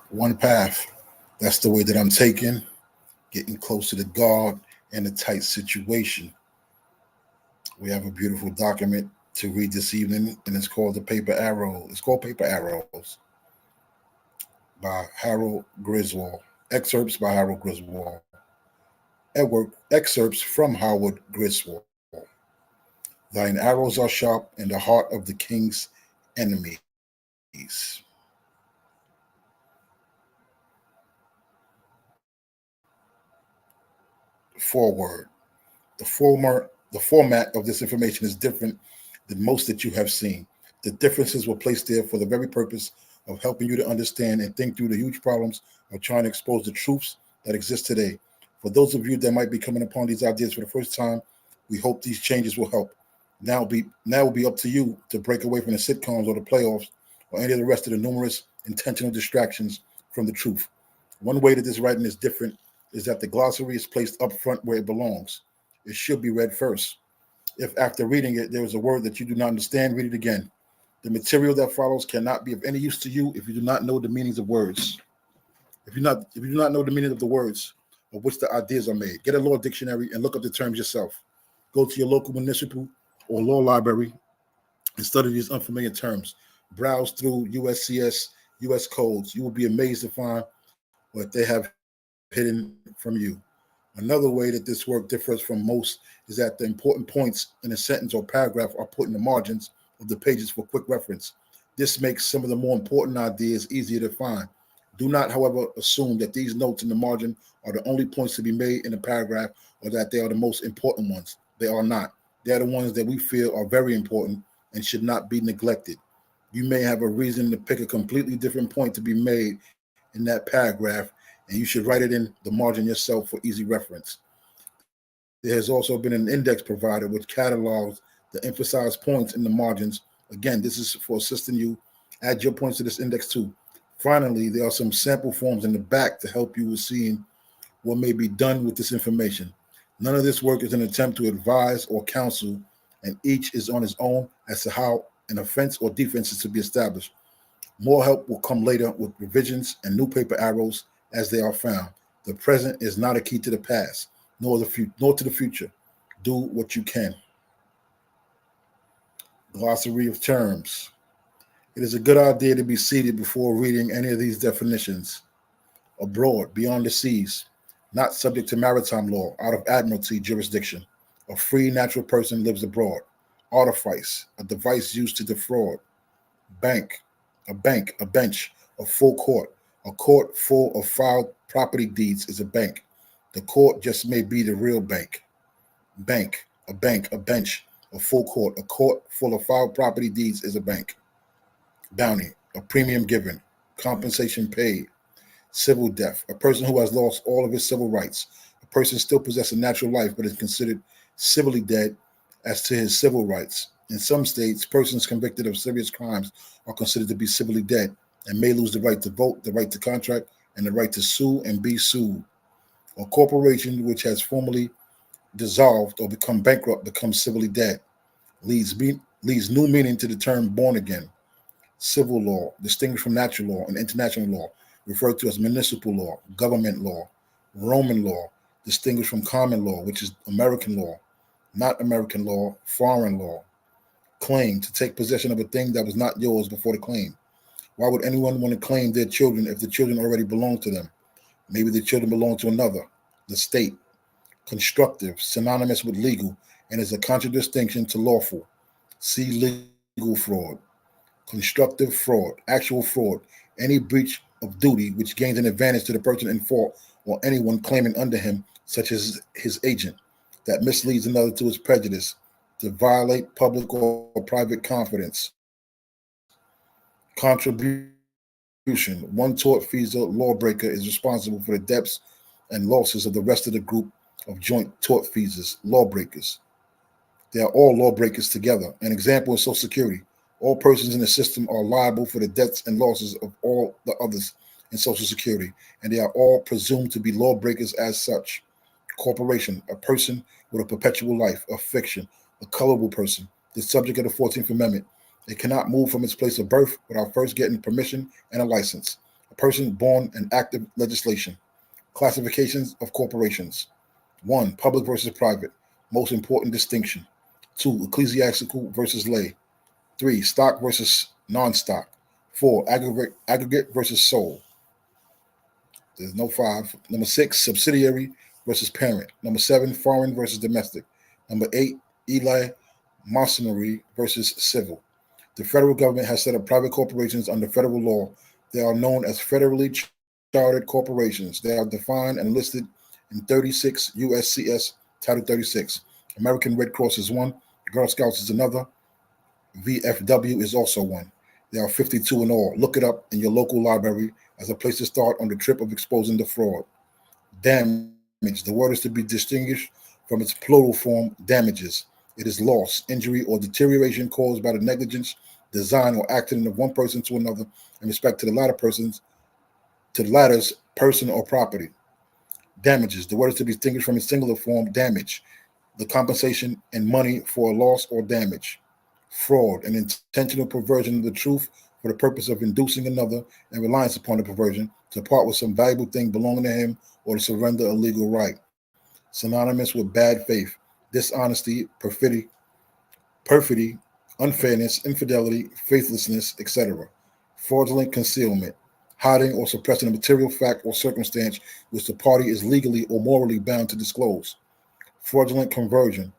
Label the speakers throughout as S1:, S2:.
S1: One path. That's the way that I'm taking, getting closer to God in a tight situation. We have a beautiful document to read this evening, and it's called The Paper Arrow. It's called Paper Arrows by Harold Griswold. Excerpts by Harold Griswold. Excerpts from Howard Griswold. Thine arrows are sharp in the heart of the king's enemies. Forward. The format of this information is different than most that you have seen. The differences were placed there for the very purpose of helping you to understand and think through the huge problems of trying to expose the truths that exist today. For those of you that might be coming upon these ideas for the first time, we hope these changes will help. Now will be up to you to break away from the sitcoms or the playoffs or any of the rest of the numerous intentional distractions from the truth. One way that this writing is different is that the glossary is placed up front where it belongs. It should be read first. If after reading it there is a word that you do not understand, read it again. The material that follows cannot be of any use to you if you do not know the meanings of words. If you do not know the meaning of the words of which the ideas are made, get a law dictionary and look up the terms yourself. Go to your local municipal or law library and study these unfamiliar terms. Browse through USCS, US codes. You will be amazed to find what they have hidden from you. Another way that this work differs from most is that the important points in a sentence or paragraph are put in the margins of the pages for quick reference. This makes some of the more important ideas easier to find. Do not, however, assume that these notes in the margin are the only points to be made in a paragraph or that they are the most important ones. They are not. They are the ones that we feel are very important and should not be neglected. You may have a reason to pick a completely different point to be made in that paragraph, and you should write it in the margin yourself for easy reference. There has also been an index provided which catalogs the emphasized points in the margins. Again, this is for assisting you. Add your points to this index too. Finally, there are some sample forms in the back to help you with seeing what may be done with this information. None of this work is an attempt to advise or counsel, and each is on its own as to how an offense or defense is to be established. More help will come later with revisions and new paper arrows as they are found. The present is not a key to the past, nor to the future. Do what you can. Glossary of terms. It is a good idea to be seated before reading any of these definitions. Abroad, beyond the seas, not subject to maritime law, out of admiralty jurisdiction. A free natural person lives abroad. Artifice, a device used to defraud. Bank, a bench, a full court. A court full of filed property deeds is a bank. The court just may be the real bank. Bank, a bench, a full court. A court full of filed property deeds is a bank. Bounty, a premium given. Compensation paid. Civil death, a person who has lost all of his civil rights. A person still possesses a natural life but is considered civilly dead as to his civil rights. In some states, persons convicted of serious crimes are considered to be civilly dead and may lose the right to vote, the right to contract, and the right to sue and be sued. A corporation which has formally dissolved or become bankrupt becomes civilly dead. Leads new meaning to the term born again. Civil law, distinguished from natural law and international law, referred to as municipal law, government law. Roman law, distinguished from common law, which is American law, not American law, foreign law. Claim, to take possession of a thing that was not yours before the claim. Why would anyone want to claim their children if the children already belong to them? Maybe the children belong to another, the state. Constructive, synonymous with legal, and is a contradistinction to lawful. See legal fraud. Constructive fraud, actual fraud, any breach of duty which gains an advantage to the person in fault or anyone claiming under him, such as his agent, that misleads another to his prejudice, to violate public or private confidence. Contribution. One tortfeasor lawbreaker is responsible for the debts and losses of the rest of the group of joint tortfeasors, lawbreakers. They are all lawbreakers together. An example is Social Security. All persons in the system are liable for the debts and losses of all the others in Social Security, and they are all presumed to be lawbreakers as such. Corporation, a person with a perpetual life, a fiction, a colorable person, the subject of the 14th Amendment. It cannot move from its place of birth without first getting permission and a license. person born in active legislation. Classifications of corporations. 1. Public versus private. Most important distinction. 2. Ecclesiastical versus lay. 3. Stock versus non-stock. 4. Aggregate versus sole. There's no 5. Number 6. Subsidiary versus parent. Number 7. Foreign versus domestic. Number 8. Eli Masonry versus civil. The federal government has set up private corporations under federal law. They are known as federally chartered corporations. They are defined and listed in 36 USCS Title 36. American Red Cross is one. Girl Scouts is another. VFW is also one. There are 52 in all. Look it up in your local library as a place to start on the trip of exposing the fraud. Damage. The word is to be distinguished from its plural form, damages. It is loss, injury, or deterioration caused by the negligence, design, or acting of one person to another in respect to the latter's person or property. Damages. The word is to be distinguished from its singular form, damage. The compensation in money for a loss or damage. Fraud, an intentional perversion of the truth for the purpose of inducing another, in reliance upon the perversion, to part with some valuable thing belonging to him or to surrender a legal right. Synonymous with bad faith, dishonesty, perfidy, unfairness, infidelity, faithlessness, etc. Fraudulent concealment, hiding or suppressing a material fact or circumstance which the party is legally or morally bound to disclose. Fraudulent conversion,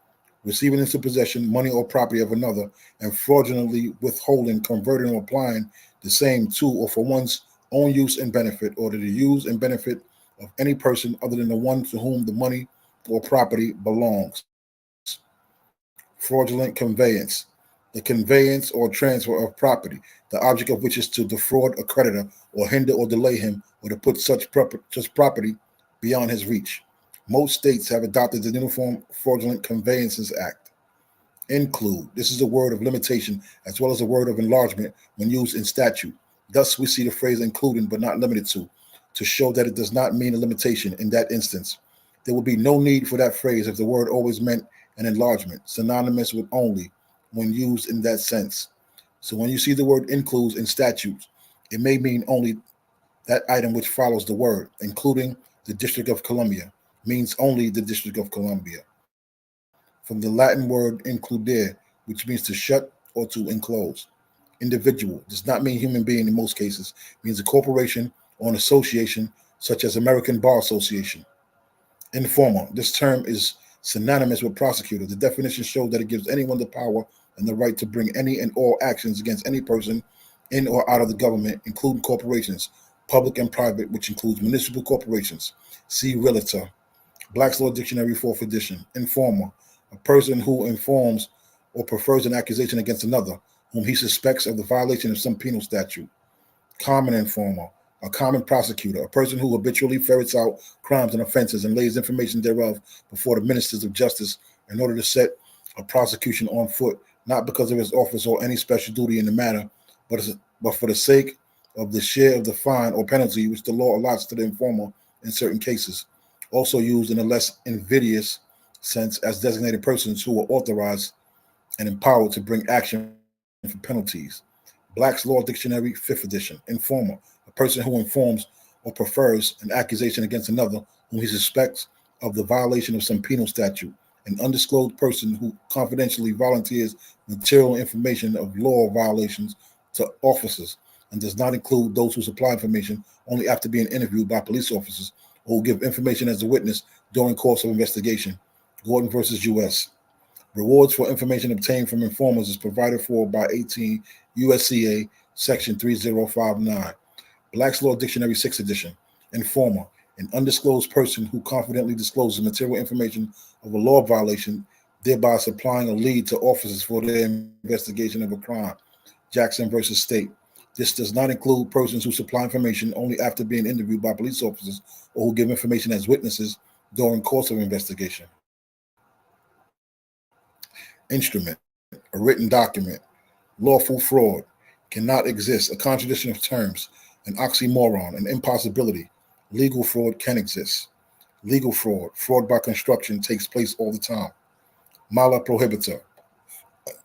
S1: receiving into possession money or property of another and fraudulently withholding, converting, or applying the same to or for one's own use and benefit, or to the use and benefit of any person other than the one to whom the money or property belongs. Fraudulent conveyance, the conveyance or transfer of property, the object of which is to defraud a creditor or hinder or delay him, or to put such property beyond his reach. Most states have adopted the Uniform Fraudulent Conveyances Act. Include. This is a word of limitation as well as a word of enlargement when used in statute. Thus, we see the phrase including but not limited to show that it does not mean a limitation in that instance. There would be no need for that phrase if the word always meant an enlargement, synonymous with only, when used in that sense. So when you see the word includes in statutes, it may mean only that item which follows the word, including the District of Columbia, means only the District of Columbia. From the Latin word includere, which means to shut or to enclose. Individual does not mean human being in most cases, it means a corporation or an association, such as American Bar Association. Informer, this term is synonymous with prosecutor. The definition shows that it gives anyone the power and the right to bring any and all actions against any person in or out of the government, including corporations, public and private, which includes municipal corporations. See Realtor. Black's Law Dictionary, 4th edition. Informer, a person who informs or prefers an accusation against another, whom he suspects of the violation of some penal statute. Common informer, a common prosecutor, a person who habitually ferrets out crimes and offenses and lays information thereof before the ministers of justice in order to set a prosecution on foot, not because of his office or any special duty in the matter, but for the sake of the share of the fine or penalty which the law allots to the informer in certain cases. Also used in a less invidious sense as designated persons who are authorized and empowered to bring action for penalties. Black's Law Dictionary, 5th edition. Informer, a person who informs or prefers an accusation against another whom he suspects of the violation of some penal statute. An undisclosed person who confidentially volunteers material information of law violations to officers and does not include those who supply information only after being interviewed by police officers or who give information as a witness during course of investigation. Gordon versus U.S. Rewards for information obtained from informers is provided for by 18 USCA section 3059. Black's Law Dictionary, 6th edition. Informer, an undisclosed person who confidently discloses material information of a law violation, thereby supplying a lead to officers for their investigation of a crime. Jackson versus State. This does not include persons who supply information only after being interviewed by police officers or who give information as witnesses during course of investigation. Instrument, a written document. Lawful fraud, cannot exist, a contradiction of terms, an oxymoron, an impossibility. Legal fraud can exist. Legal fraud, fraud by construction, takes place all the time. Mala prohibita,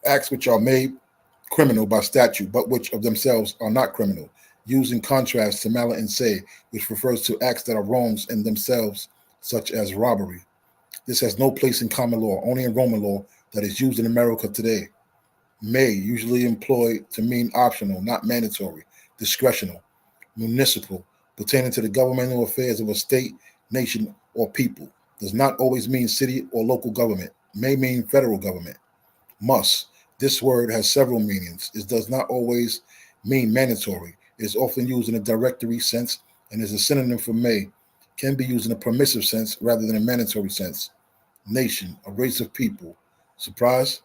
S1: acts which are made criminal by statute, but which of themselves are not criminal. used in contrast to mala in se, which refers to acts that are wrongs in themselves, such as robbery. This has no place in common law, only in Roman law that is used in America today. May, usually employed to mean optional, not mandatory, discretional, municipal, pertaining to the governmental affairs of a state, nation, or people, does not always mean city or local government, may mean federal government. Must, this word has several meanings. It does not always mean mandatory. It is often used in a directory sense and is a synonym for may, can be used in a permissive sense rather than a mandatory sense. Nation, a race of people. Surprise?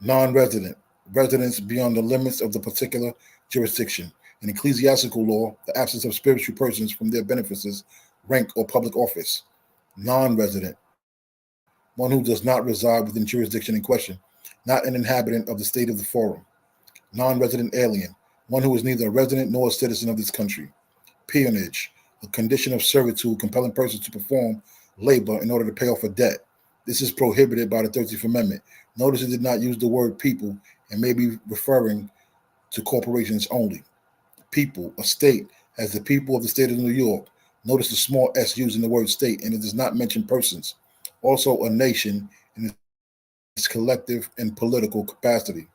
S1: Non-resident, residents beyond the limits of the particular jurisdiction. In ecclesiastical law, the absence of spiritual persons from their benefices, rank, or public office. Non-resident, one who does not reside within jurisdiction in question, not an inhabitant of the state of the forum. Non-resident alien, one who is neither a resident nor a citizen of this country. Peonage, a condition of servitude compelling persons to perform labor in order to pay off a debt. This is prohibited by the 13th Amendment. Notice it did not use the word people and may be referring to corporations only. People, a state, as the people of the state of New York. Notice the small s used in the word state, and it does not mention persons. Also, a nation in its collective and political capacity.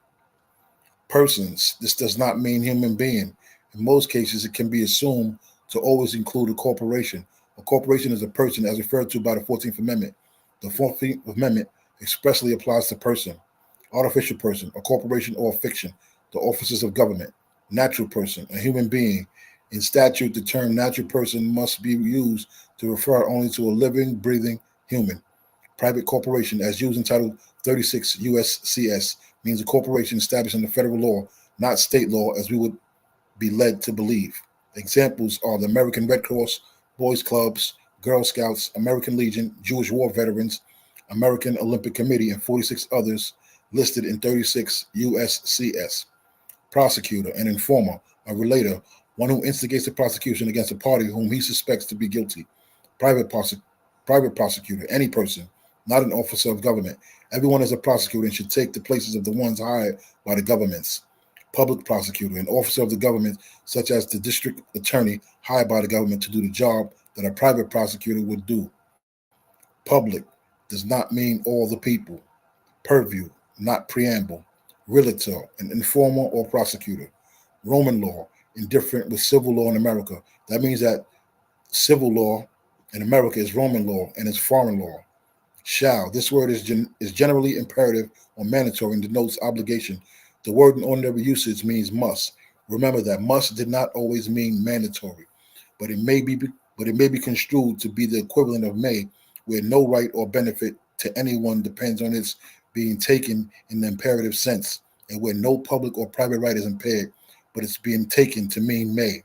S1: Persons, this does not mean human being. In most cases, it can be assumed to always include a corporation. A corporation is a person as referred to by the 14th Amendment. The 14th Amendment expressly applies to person, artificial person, a corporation or a fiction, the offices of government, natural person, a human being. In statute, the term natural person must be used to refer only to a living, breathing human. Private corporation, as used in Title 36 USCS, means a corporation established under federal law, not state law, as we would be led to believe. Examples are the American Red Cross, Boys Clubs, Girl Scouts, American Legion, Jewish War Veterans, American Olympic Committee, and 46 others listed in 36 USCS. Prosecutor, an informer, a relator, one who instigates a prosecution against a party whom he suspects to be guilty. Private prosecutor, any person, not an officer of government. Everyone is a prosecutor and should take the places of the ones hired by the governments. Public prosecutor, an officer of the government, such as the district attorney hired by the government to do the job that a private prosecutor would do. Public does not mean all the people. Purview, not preamble. Realtor, an informer or prosecutor. Roman law, indifferent with civil law in America. That means that civil law in America is Roman law and is foreign law. Shall, this word is generally imperative or mandatory and denotes obligation. The word in ordinary usage means must. Remember that must did not always mean mandatory, but it may be construed to be the equivalent of may, where no right or benefit to anyone depends on its being taken in the imperative sense, and where no public or private right is impaired, but it's being taken to mean may.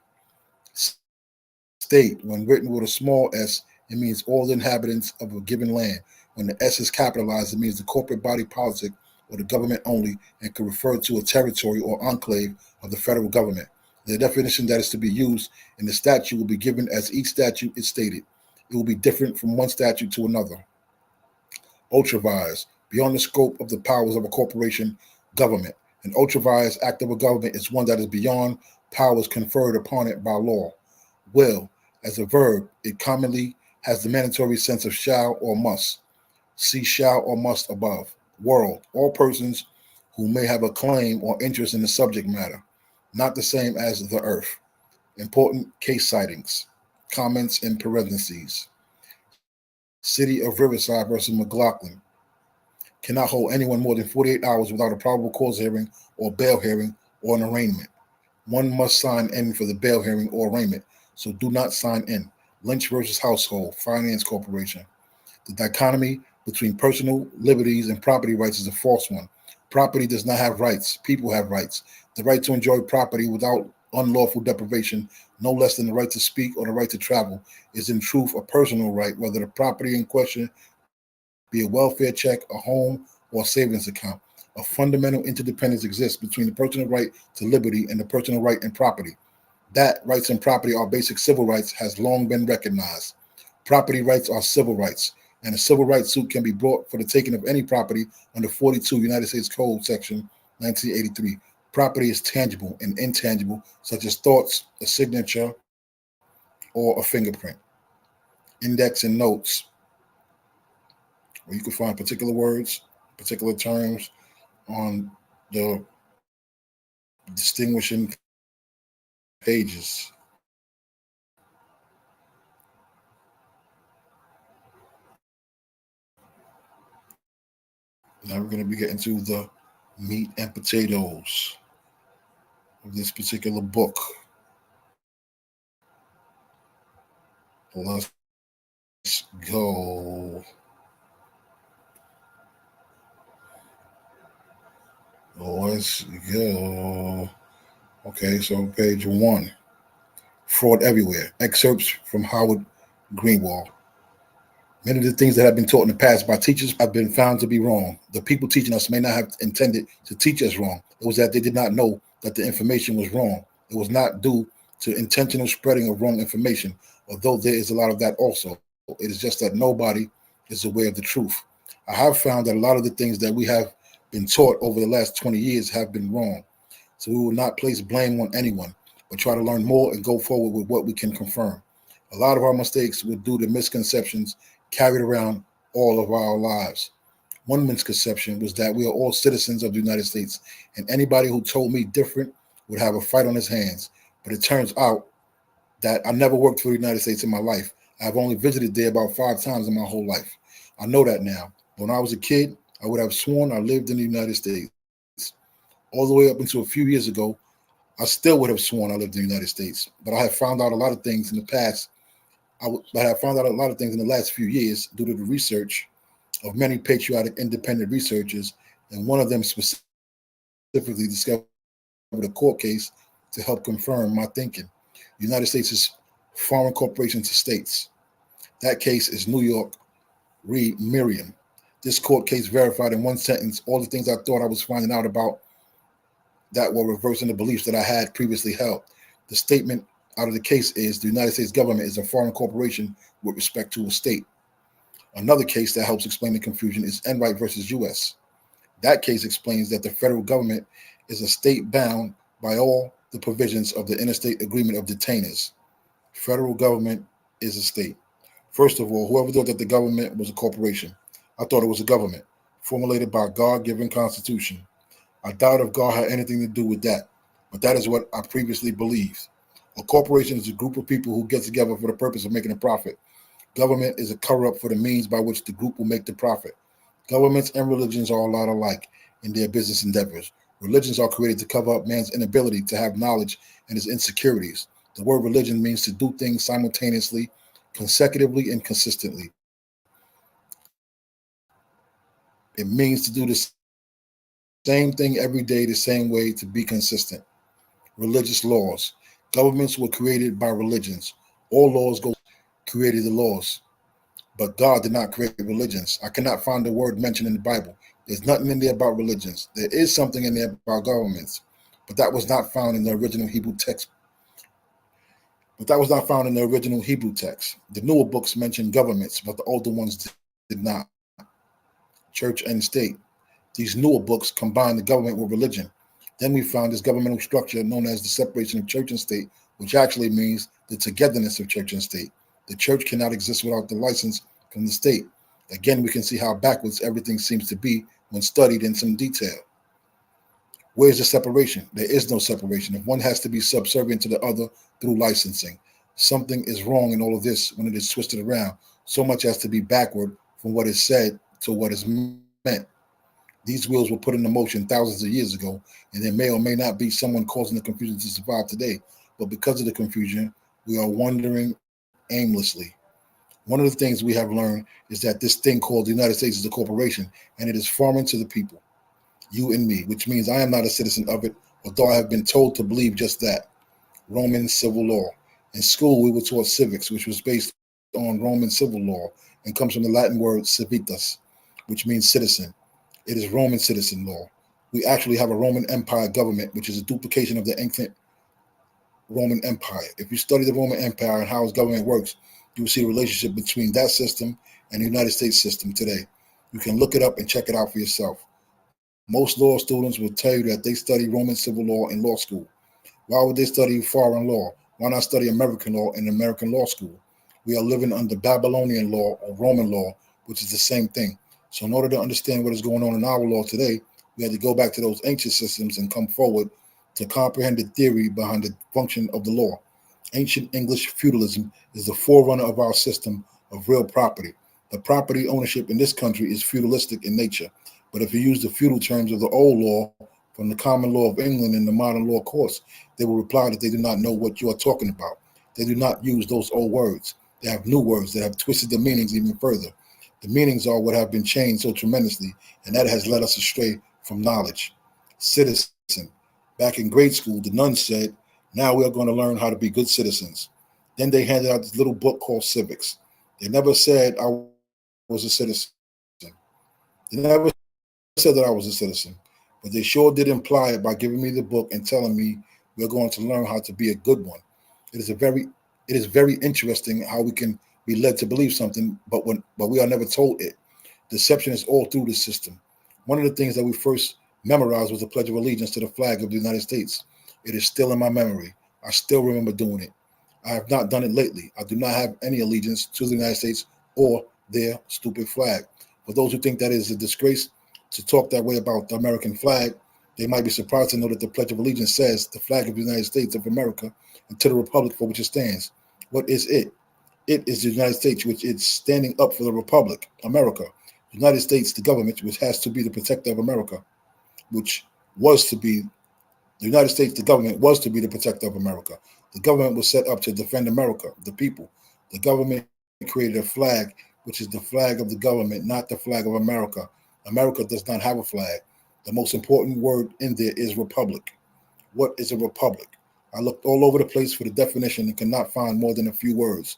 S1: State, when written with a small s, it means all the inhabitants of a given land. When the s is capitalized, it means the corporate body politic or the government only, and can refer to a territory or enclave of the federal government. The definition that is to be used in the statute will be given as each statute is stated. It will be different from one statute to another. Ultravires, beyond the scope of the powers of a corporation government. An ultravires act of a government is one that is beyond powers conferred upon it by law. Will, as a verb, it commonly has the mandatory sense of shall or must. See shall or must above. World, all persons who may have a claim or interest in the subject matter, not the same as the earth. Important case sightings. Comments in parentheses. City of Riverside versus McLaughlin cannot hold anyone more than 48 hours without a probable cause hearing or bail hearing or an arraignment. One must sign in for the bail hearing or arraignment, so do not sign in. Lynch versus Household Finance Corporation. The dichotomy between personal liberties and property rights is a false one. Property does not have rights. People have rights. The right to enjoy property without unlawful deprivation, no less than the right to speak or the right to travel, is in truth a personal right, whether the property in question be a welfare check, a home, or a savings account. A fundamental interdependence exists between the personal right to liberty and the personal right in property. That rights and property are basic civil rights has long been recognized. Property rights are civil rights, and a civil rights suit can be brought for the taking of any property under 42 United States Code Section 1983. Property is tangible and intangible, such as thoughts, a signature, or a fingerprint. Index and notes, where you can find particular words, particular terms on the distinguishing pages. Now we're going to be getting to the meat and potatoes of this particular book. Let's go. Let's go. Okay, so page 1. Fraud Everywhere. Excerpts from Howard Greenwald. Many of the things that have been taught in the past by teachers have been found to be wrong. The people teaching us may not have intended to teach us wrong. It was that they did not know that the information was wrong. It was not due to intentional spreading of wrong information, although there is a lot of that also. It is just that nobody is aware of the truth. I have found that a lot of the things that we have been taught over the last 20 years have been wrong. So we will not place blame on anyone, but try to learn more and go forward with what we can confirm. A lot of our mistakes were due to misconceptions carried around all of our lives. One misconception was that we are all citizens of the United States, and anybody who told me different would have a fight on his hands. But it turns out that I never worked for the United States in my life. I've only visited there about 5 times in my whole life. I know that now. When I was a kid, I would have sworn I lived in the United States. All the way up until a few years ago, I still would have sworn I lived in the United States. But I have found out a lot of things in the past. But I have found out a lot of things in the last few years due to the research of many patriotic independent researchers, and one of them specifically discovered a court case to help confirm my thinking. The United States is foreign corporation to states. That case is New York re Miriam. This court case verified in one sentence all the things I thought I was finding out about that were reversing the beliefs that I had previously held. The statement out of the case is the United States government is a foreign corporation with respect to a state. Another case that helps explain the confusion is Enright versus U.S. That case explains that the federal government is a state bound by all the provisions of the Interstate Agreement of Detainers. Federal government is a state. First of all, whoever thought that the government was a corporation, I thought it was a government formulated by a God-given constitution. I doubt if God had anything to do with that, but that is what I previously believed. A corporation is a group of people who get together for the purpose of making a profit. Government is a cover-up for the means by which the group will make the profit. Governments and religions are a lot alike in their business endeavors. Religions are created to cover up man's inability to have knowledge and his insecurities. The word religion means to do things simultaneously, consecutively, and consistently. It means to do the same thing every day, the same way, to be consistent. Religious laws. Governments were created by religions. All laws created the laws. But God did not create religions. I cannot find the word mentioned in the Bible. There's nothing in there about religions. There is something in there about governments, but that was not found in the original Hebrew text. The newer books mention governments, but the older ones did not. Church and state. These newer books combine the government with religion. Then we found this governmental structure known as the separation of church and state, which actually means the togetherness of church and state. The church cannot exist without the license from the state. Again, we can see how backwards everything seems to be when studied in some detail. Where's the separation? There is no separation. If one has to be subservient to the other through licensing, something is wrong in all of this when it is twisted around, so much as to be backward from what is said to what is meant. These wheels were put into motion thousands of years ago, and there may or may not be someone causing the confusion to survive today. But because of the confusion, we are wandering aimlessly. One of the things we have learned is that this thing called the United States is a corporation, and it is foreign to the people, you and me, which means I am not a citizen of it, although I have been told to believe just that. Roman civil law. In school, we were taught civics, which was based on Roman civil law and comes from the Latin word civitas, which means citizen. It is Roman citizen law. We actually have a Roman Empire government, which is a duplication of the ancient Roman Empire. If you study the Roman Empire and how its government works, you will see the relationship between that system and the United States system today. You can look it up and check it out for yourself. Most law students will tell you that they study Roman civil law in law school. Why would they study foreign law? Why not study American law in American law school? We are living under Babylonian law or Roman law, which is the same thing. So in order to understand what is going on in our law today, we had to go back to those ancient systems and come forward to comprehend the theory behind the function of the law. Ancient English feudalism is the forerunner of our system of real property. The property ownership in this country is feudalistic in nature. But if you use the feudal terms of the old law from the common law of England and the modern law courts, they will reply that they do not know what you are talking about. They do not use those old words. They have new words that have twisted the meanings even further. The meanings are what have been changed so tremendously, and that has led us astray from knowledge. Citizen. Back in grade school, the nuns said, now we are going to learn how to be good citizens. Then they handed out this little book called Civics. They never said I was a citizen. They never said that I was a citizen, but they sure did imply it by giving me the book and telling me we're going to learn how to be a good one. It is very interesting how we can be led to believe something, but we are never told it. Deception is all through the system. One of the things that we first memorized was the Pledge of Allegiance to the flag of the United States. It is still in my memory. I still remember doing it. I have not done it lately. I do not have any allegiance to the United States or their stupid flag. For those who think that is a disgrace to talk that way about the American flag, they might be surprised to know that the Pledge of Allegiance says the flag of the United States of America and to the republic for which it stands. What is it? It is the United States, which is standing up for the republic, America. The United States, the government, which has to be the protector of America, which was to be the United States, the government was to be the protector of America. The government was set up to defend America, the people. The government created a flag, which is the flag of the government, not the flag of America. America does not have a flag. The most important word in there is republic. What is a republic? I looked all over the place for the definition and could not find more than a few words,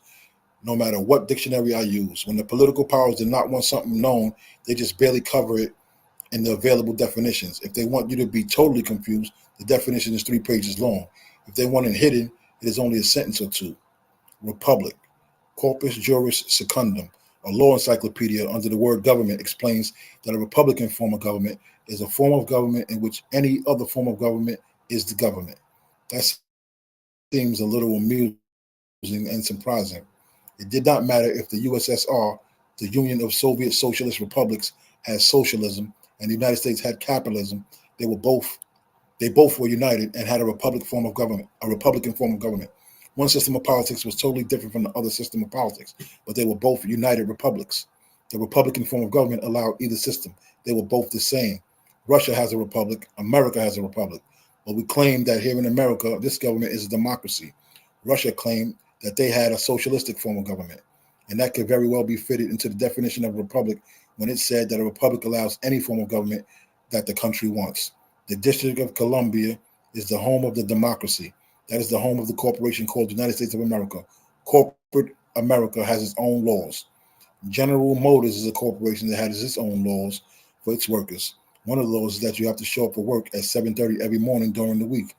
S1: no matter what dictionary I use. When the political powers do not want something known, they just barely cover it in the available definitions. If they want you to be totally confused, the definition is 3 pages long. If they want it hidden, it is only a sentence or two. Republic. Corpus Juris Secundum, a law encyclopedia under the word government, explains that a republican form of government is a form of government in which any other form of government is the government. That seems a little amusing and surprising. It did not matter if the USSR, the Union of Soviet Socialist Republics, had socialism and the United States had capitalism. They both were united and had a republican form of government. One system of politics was totally different from the other system of politics, but they were both united republics. The Republican form of government allowed either system. They were both the same. Russia has a republic, America has a republic. But we claim that here in America, this government is a democracy. Russia claimed that they had a socialistic form of government. And that could very well be fitted into the definition of a republic when it said that a republic allows any form of government that the country wants. The District of Columbia is the home of the democracy. That is the home of the corporation called the United States of America. Corporate America has its own laws. General Motors is a corporation that has its own laws for its workers. One of the laws is that you have to show up for work at 7:30 every morning during the week.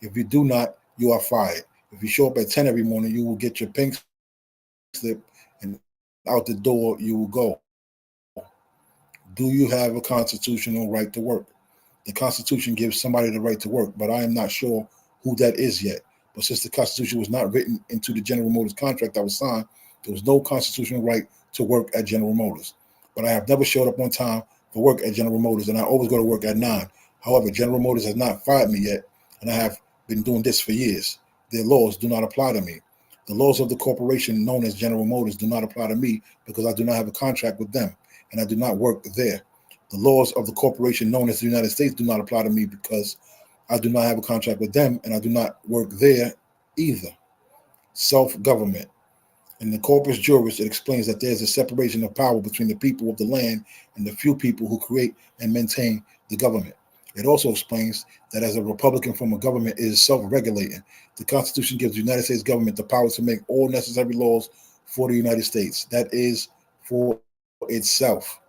S1: If you do not, you are fired. If you show up at 10 every morning, you will get your pink slip and out the door you will go. Do you have a constitutional right to work? The Constitution gives somebody the right to work, but I am not sure who that is yet. But since the Constitution was not written into the General Motors contract that was signed, there was no constitutional right to work at General Motors. But I have never showed up on time for work at General Motors, and I always go to work at 9. However, General Motors has not fired me yet, and I have been doing this for years. Their laws do not apply to me. The laws of the corporation known as General Motors do not apply to me because I do not have a contract with them, and I do not work there. The laws of the corporation known as the United States do not apply to me because I do not have a contract with them and I do not work there either. Self-government. In the Corpus Juris, it explains that there is a separation of power between the people of the land and the few people who create and maintain the government. It also explains that as a republican form of government is self-regulating. The Constitution gives the United States government the power to make all necessary laws for the United States. That is for itself.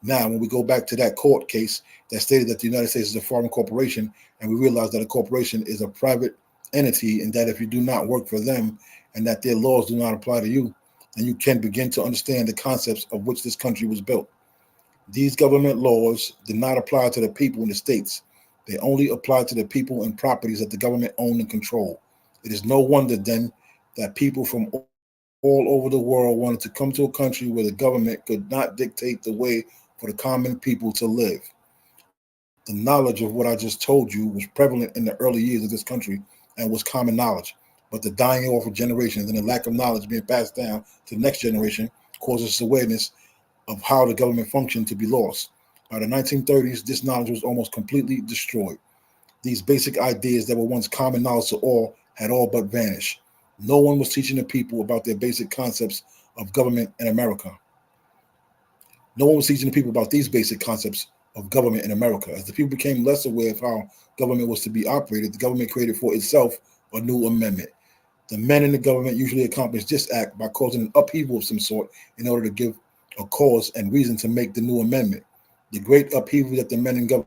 S1: Now, when we go back to that court case that stated that the United States is a foreign corporation, and we realize that a corporation is a private entity, and that if you do not work for them and that their laws do not apply to you, then you can begin to understand the concepts of which this country was built. These government laws did not apply to the people in the states. They only apply to the people and properties that the government owned and controlled. It is no wonder then that people from all over the world wanted to come to a country where the government could not dictate the way for the common people to live. The knowledge of what I just told you was prevalent in the early years of this country and was common knowledge. But the dying off of generations and the lack of knowledge being passed down to the next generation causes awareness of how the government functioned to be lost. By the 1930s, this knowledge was almost completely destroyed. These basic ideas that were once common knowledge to all had all but vanished. No one was teaching the people about their basic concepts of government in America. No one was teaching the people about these basic concepts of government in America. As the people became less aware of how government was to be operated, the government created for itself a new amendment. The men in the government usually accomplish this act by causing an upheaval of some sort in order to give a cause and reason to make the new amendment. The great upheaval that the men in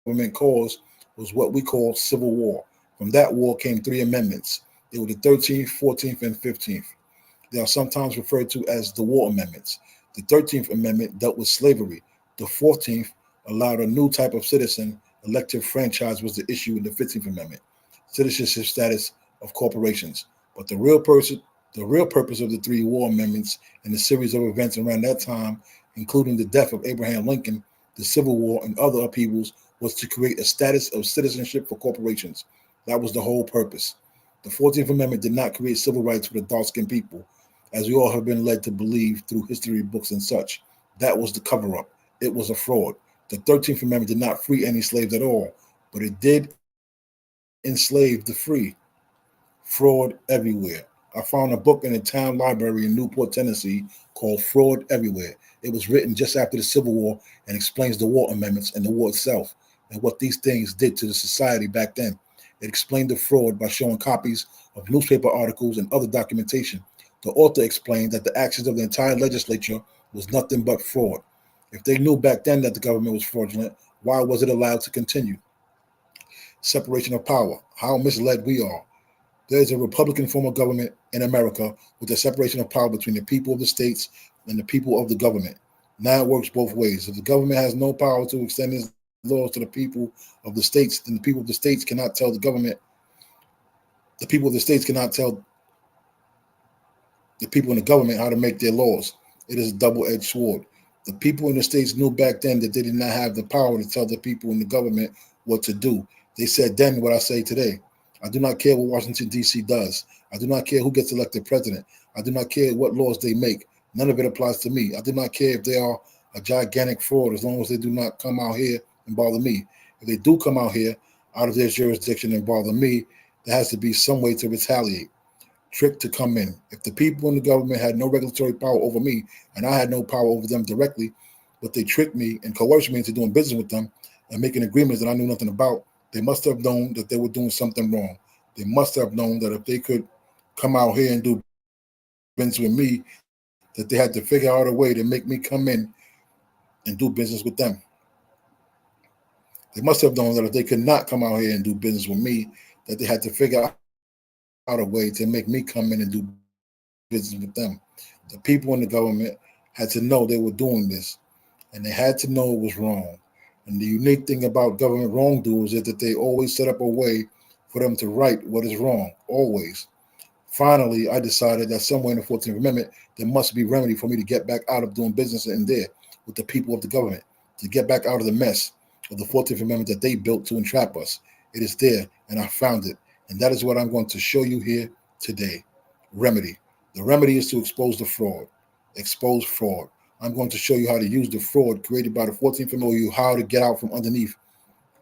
S1: government caused was what we call civil war. From that war came three amendments. They were the 13th, 14th, and 15th. They are sometimes referred to as the war amendments. The 13th Amendment dealt with slavery. The 14th allowed a new type of citizen. Elective franchise was the issue in the 15th Amendment. Citizenship status of corporations. But the real purpose of the three war amendments and the series of events around that time, including the death of Abraham Lincoln, the Civil War, and other upheavals, was to create a status of citizenship for corporations. That was the whole purpose. The 14th Amendment did not create civil rights for the dark-skinned people, as we all have been led to believe through history books and such. That was the cover-up. It was a fraud. The 13th Amendment did not free any slaves at all, but it did enslave the free. Fraud everywhere. I found a book in a town library in Newport, Tennessee called Fraud Everywhere. It was written just after the Civil War and explains the war amendments and the war itself and what these things did to the society back then. It explained the fraud by showing copies of newspaper articles and other documentation. The author explained that the actions of the entire legislature was nothing but fraud. If they knew back then that the government was fraudulent, why was it allowed to continue? Separation of power. How misled we are. There is a Republican form of government in America with the separation of power between the people of the states and the people of the government. Now it works both ways. If the government has no power to extend its laws to the people of the states, then the people of the states cannot tell the government, the people of the states cannot tell the people in the government how to make their laws. It is a double-edged sword. The people in the states knew back then that they did not have the power to tell the people in the government what to do. They said then what I say today. I do not care what Washington, D.C. does. I do not care who gets elected president. I do not care what laws they make. None of it applies to me. I do not care if they are a gigantic fraud as long as they do not come out here and bother me. If they do come out here out of their jurisdiction and bother me, there has to be some way to retaliate. Trick to come in. If the people in the government had no regulatory power over me and I had no power over them directly, but they tricked me and coerced me into doing business with them and making agreements that I knew nothing about, they must have known that they were doing something wrong. They must have known that if they could come out here and do business with me, that they had to figure out a way to make me come in and do business with them. They must have known that if they could not come out here and do business with me, that they had to figure out a way to make me come in and do business with them. The people in the government had to know they were doing this, and they had to know it was wrong. And the unique thing about government wrongdoers is that they always set up a way for them to right what is wrong, always. Finally, I decided that somewhere in the 14th Amendment, there must be remedy for me to get back out of doing business in there with the people of the government, to get back out of the mess of the 14th Amendment that they built to entrap us. It is there, and I found it. And that is what I'm going to show you here today. Remedy. The remedy is to expose the fraud. Expose fraud. I'm going to show you how to use the fraud created by the 14th Amendment, show you how to get out from underneath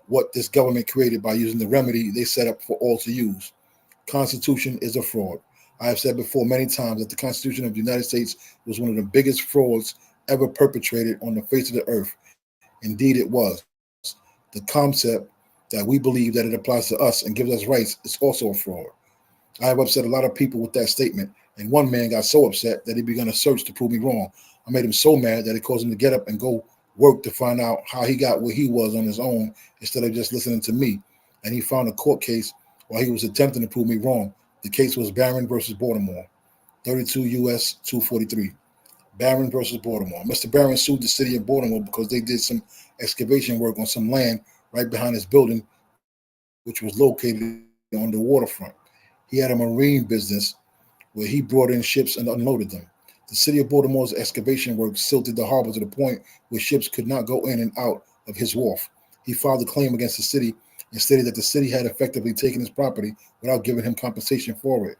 S1: what this government created by using the remedy they set up for all to use. Constitution is a fraud. I have said before many times that the Constitution of the United States was one of the biggest frauds ever perpetrated on the face of the earth. Indeed, it was. The concept that we believe that it applies to us and gives us rights is also a fraud. I have upset a lot of people with that statement, and one man got so upset that he began a search to prove me wrong. I made him so mad that it caused him to get up and go work to find out how he got where he was on his own instead of just listening to me. And he found a court case while he was attempting to prove me wrong. The case was Barron versus Baltimore, 32 U.S. 243. Barron versus Baltimore. Mr. Barron sued the city of Baltimore because they did some excavation work on some land right behind his building, which was located on the waterfront. He had a marine business where he brought in ships and unloaded them. The city of Baltimore's excavation work silted the harbor to the point where ships could not go in and out of his wharf. He filed a claim against the city and stated that the city had effectively taken his property without giving him compensation for it.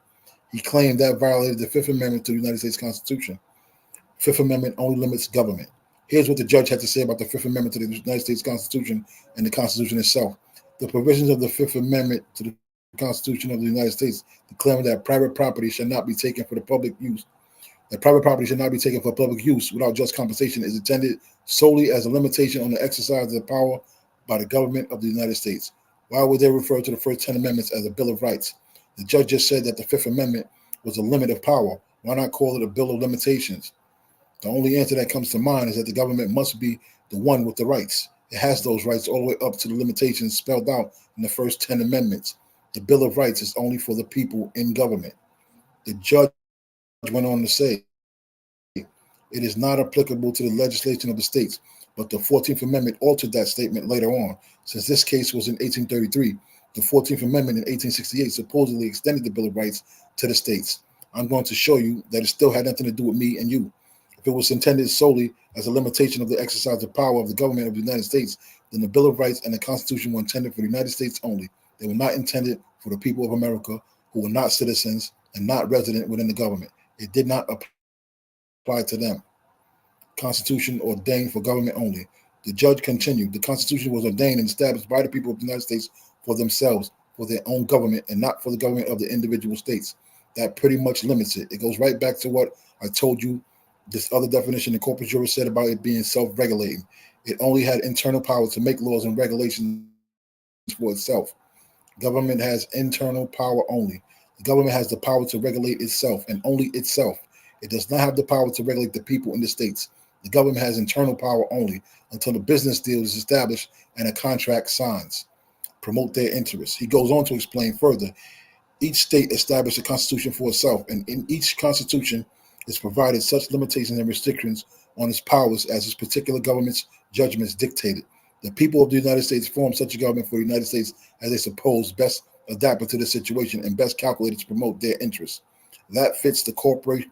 S1: He claimed that violated the Fifth Amendment to the United States Constitution. Fifth Amendment only limits government. Here's what the judge had to say about the Fifth Amendment to the United States Constitution and the Constitution itself. The provisions of the Fifth Amendment to the Constitution of the United States declaring that private property shall not be taken for the public use. That private property should not be taken for public use without just compensation is intended solely as a limitation on the exercise of the power by the government of the United States. Why would they refer to the first 10 amendments as a Bill of Rights? The judge just said that the Fifth Amendment was a limit of power. Why not call it a Bill of Limitations? The only answer that comes to mind is that the government must be the one with the rights. It has those rights all the way up to the limitations spelled out in the first 10 amendments. The Bill of Rights is only for the people in government. The judge went on to say, it is not applicable to the legislation of the states, but the 14th Amendment altered that statement later on. Since this case was in 1833, the 14th Amendment in 1868 supposedly extended the Bill of Rights to the states. I'm going to show you that it still had nothing to do with me and you. If it was intended solely as a limitation of the exercise of power of the government of the United States, then the Bill of Rights and the Constitution were intended for the United States only. They were not intended for the people of America who were not citizens and not resident within the government. It did not apply to them. Constitution ordained for government only. The judge continued, the Constitution was ordained and established by the people of the United States for themselves, for their own government, and not for the government of the individual states. That pretty much limits it. It goes right back to what I told you, this other definition the corpus juris said about it being self-regulating. It only had internal power to make laws and regulations for itself. Government has internal power only. The government has the power to regulate itself and only itself. It does not have the power to regulate the people in the states. The government has internal power only until the business deal is established and a contract signs. Promote their interests. He goes on to explain further. Each state established a constitution for itself, and in each constitution is provided such limitations and restrictions on its powers as its particular government's judgments dictated. The people of the United States form such a government for the United States as they suppose best adapted to the situation and best calculated to promote their interests. That fits the corporate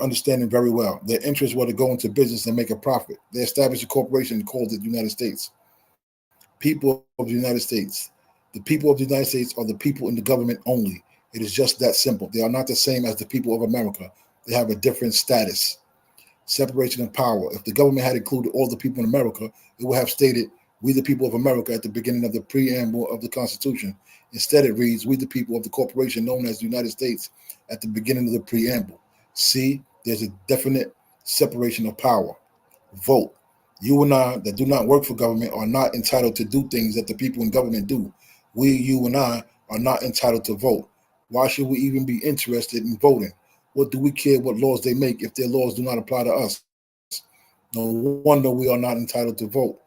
S1: understanding very well. Their interests were to go into business and make a profit. They established a corporation and called it the United States. People of the United States. The people of the United States are the people in the government only. It is just that simple. They are not the same as the people of America. They have a different status. Separation of power. If the government had included all the people in America, it would have stated, we the people of America at the beginning of the preamble of the Constitution. Instead, it reads, we the people of the corporation known as the United States at the beginning of the preamble. See, there's a definite separation of power. Vote. You and I that do not work for government are not entitled to do things that the people in government do. We, you and I, are not entitled to vote. Why should we even be interested in voting? What do we care what laws they make if their laws do not apply to us? No wonder we are not entitled to vote.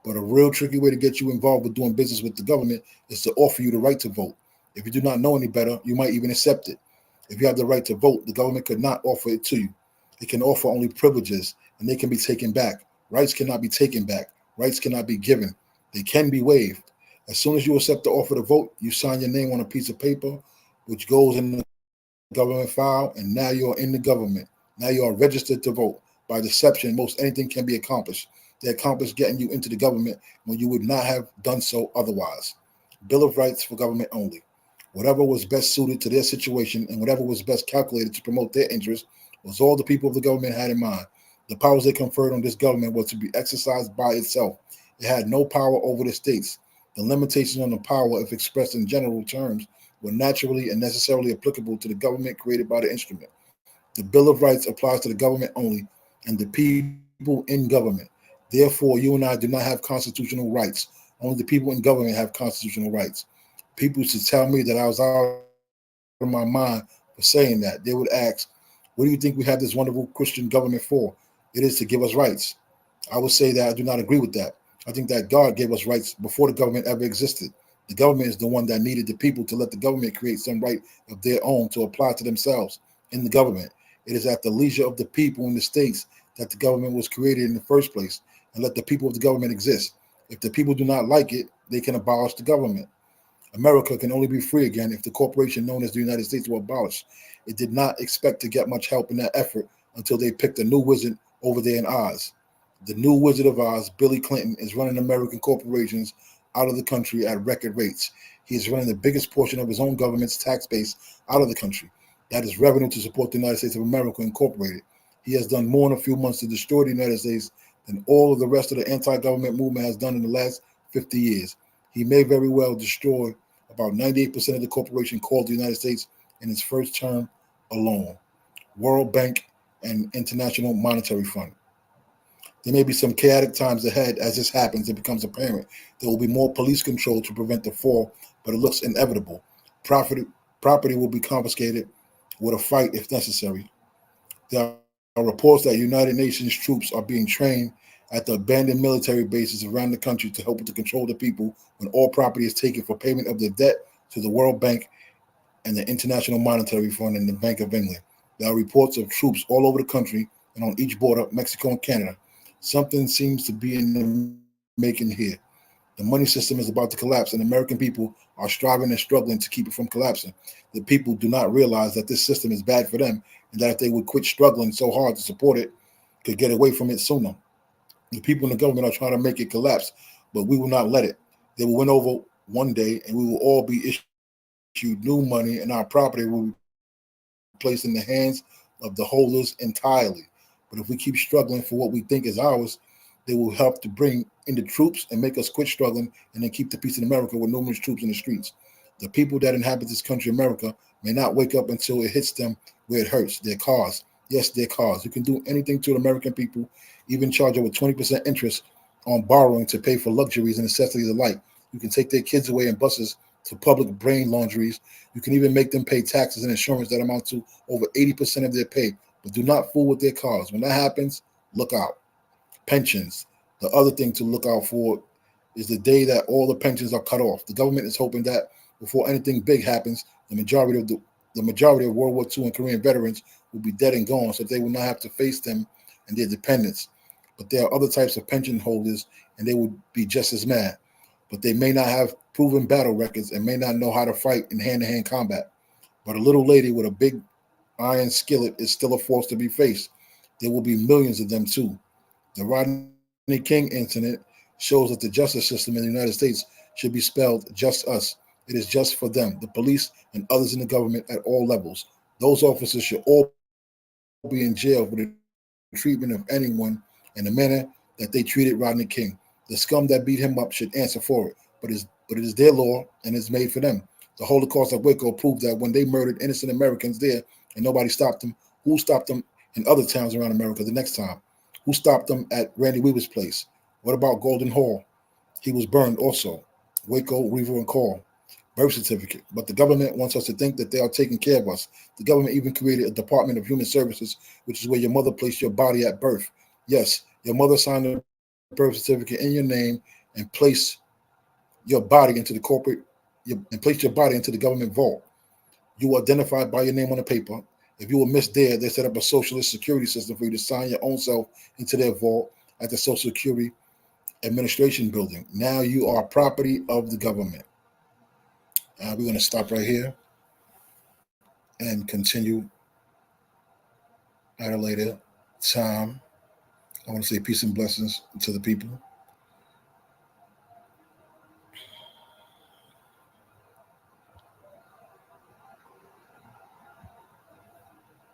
S1: But a real tricky way to get you involved with doing business with the government is to offer you the right to vote. If you do not know any better, you might even accept it. If you have the right to vote, the government could not offer it to you. It can offer only privileges, and they can be taken back. Rights cannot be taken back. Rights cannot be given. They can be waived. As soon as you accept the offer to vote, you sign your name on a piece of paper, which goes in the government file, and now you're in the government. Now you are registered to vote. By deception, most anything can be accomplished. They accomplish getting you into the government when you would not have done so otherwise. Bill of Rights for government only. Whatever was best suited to their situation and whatever was best calculated to promote their interests was all the people of the government had in mind. The powers they conferred on this government were to be exercised by itself. It had no power over the states. The limitations on the power, if expressed in general terms, were naturally and necessarily applicable to the government created by the instrument. The Bill of Rights applies to the government only and the people in government. Therefore, you and I do not have constitutional rights. Only the people in government have constitutional rights. People should tell me that I was out of my mind for saying that. They would ask, what do you think we have this wonderful Christian government for? It is to give us rights. I would say that I do not agree with that. I think that God gave us rights before the government ever existed. The government is the one that needed the people to let the government create some right of their own to apply to themselves in the government. It is at the leisure of the people in the states that the government was created in the first place, and let the people of the government exist. If the people do not like it, they can abolish the government. America can only be free again if the corporation known as the United States were abolished. It did not expect to get much help in that effort until they picked a new wizard over there in Oz. The new Wizard of Oz, Billy Clinton, is running American corporations out of the country at record rates. He is running the biggest portion of his own government's tax base out of the country. That is revenue to support the United States of America Incorporated. He has done more in a few months to destroy the United States than all of the rest of the anti-government movement has done in the last 50 years. He may very well destroy about 98% of the corporation called the United States in his first term alone. World Bank and International Monetary Fund. There may be some chaotic times ahead as this happens. It becomes apparent there will be more police control to prevent the fall, but it looks inevitable. Property will be confiscated with a fight if necessary. There are reports that United Nations troops are being trained at the abandoned military bases around the country to help with the control of the people when all property is taken for payment of their debt to the World Bank and the International Monetary Fund and the Bank of England. There are reports of troops all over the country and on each border, Mexico and Canada. Something seems to be in the making here. The money system is about to collapse, and American people are striving and struggling to keep it from collapsing. The people do not realize that this system is bad for them, and that if they would quit struggling so hard to support it, could get away from it sooner. The people in the government are trying to make it collapse, but we will not let it. They will win over one day, and we will all be issued new money, and our property will be placed in the hands of the holders entirely. But if we keep struggling for what we think is ours, they will help to bring in the troops and make us quit struggling and then keep the peace in America with numerous troops in the streets. The people that inhabit this country, America, may not wake up until it hits them where it hurts, their cars. Yes, their cars. You can do anything to the American people, even charge over 20% interest on borrowing to pay for luxuries and necessities alike. You can take their kids away in buses to public brain laundries. You can even make them pay taxes and insurance that amount to over 80% of their pay. But do not fool with their cars. When that happens, look out. Pensions. The other thing to look out for is the day that all the pensions are cut off. The government is hoping that before anything big happens, the majority of World War II and Korean veterans will be dead and gone, so they will not have to face them and their dependents. But there are other types of pension holders, and they will be just as mad. But they may not have proven battle records and may not know how to fight in hand-to-hand combat. But a little lady with a big iron skillet is still a force to be faced. There will be millions of them too. The Rodney King incident shows that the justice system in the United States should be spelled just us. It is just for them, the police and others in the government at all levels. Those officers should all be in jail for the treatment of anyone in the manner that they treated Rodney King. The scum that beat him up should answer for it, but it is their law and it's made for them. The Holocaust of Waco proved that when they murdered innocent Americans there and nobody stopped them, who stopped them in other towns around America the next time? Who stopped them at Randy Weaver's place? What about Golden Hall? He was burned also. Waco, Weaver, and Call. Birth certificate. But the government wants us to think that they are taking care of us. The government even created a Department of Human Services, which is where your mother placed your body at birth. Yes, your mother signed a birth certificate in your name and placed your body into the placed your body into the government vault. You were identified by your name on the paper. If you were missed there, they set up a socialist security system for you to sign your own self into their vault at the Social Security Administration building. Now you are property of the government. We're going to stop right here and continue at a later time. I want to say peace and blessings to the people.